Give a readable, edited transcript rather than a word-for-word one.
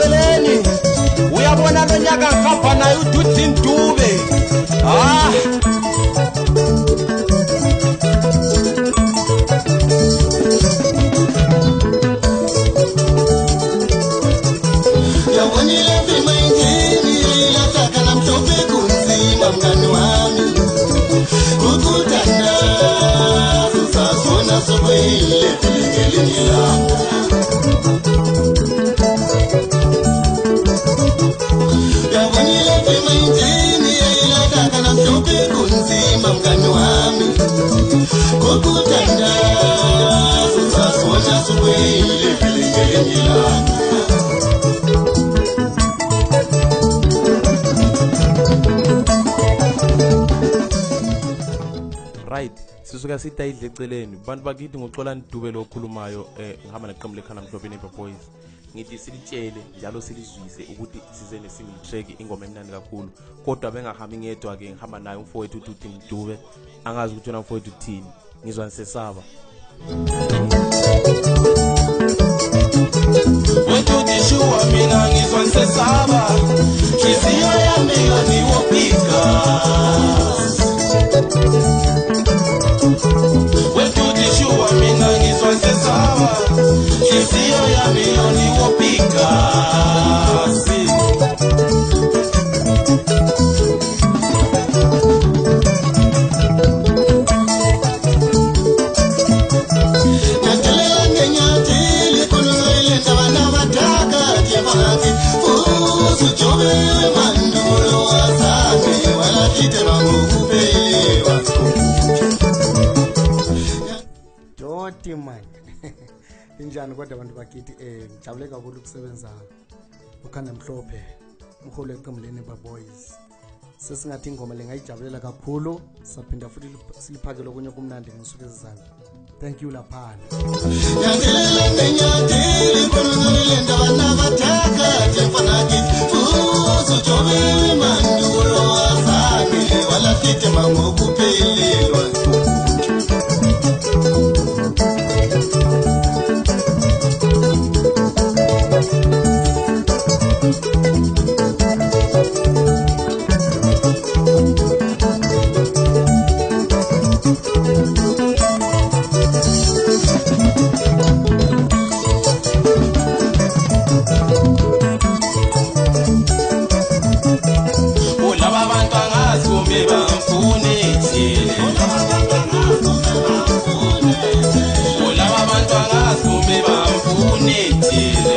eceleni uyabona lo nyaka ngihamba naye uDuthi Ntube yawonile phima indini yasaka namhlophe kunzima mngani wami ukutanda susasona sokwile ngelinye ilanga yawonile phima indini yasaka namhlophe kunzima mngani wami ukutanda susasona sokwile ngelinye ilanga. Right, sisuka sitayidle eceleni bantu bakithi ngoXolani Dube lo okhulumayo ngihamba neqembu leKhana Mhlophe Neighbor Boys. Ngithi silitshele njalo silizwise ukuthi size nesingle track ingoma emnandi kakhulu kodwa bengahambi ngedwa ke ngihamba naye umfowethu uDuthi Ntube angazi ukuthi wena mfowethu uthini ngizwa nisesaba Wetuthi shuwa mina ngizwa nisesaba Hliziyo yami yoniwopika Wetuthi shuwa mina ngizwa nisesaba Hliziyo yami yoniwopika Doti man injani kodwa abantu bakithi ngijabule kakhulu ukusebenza uKhana Mhlophe umholi weqembu leNeighbor Boys sesingathi ingoma lengayijabulela kakhulu saphinda futhi siliphakele okunye kumnandi ngosuku ezizayo. Thank you laphana Yangelela ngenyadili kulungile ndabana bataka jefana kithi fuzo jobe mandulo asami wala kite mango kupelelwa Olaba abantu angazi kumbe bamfune ithile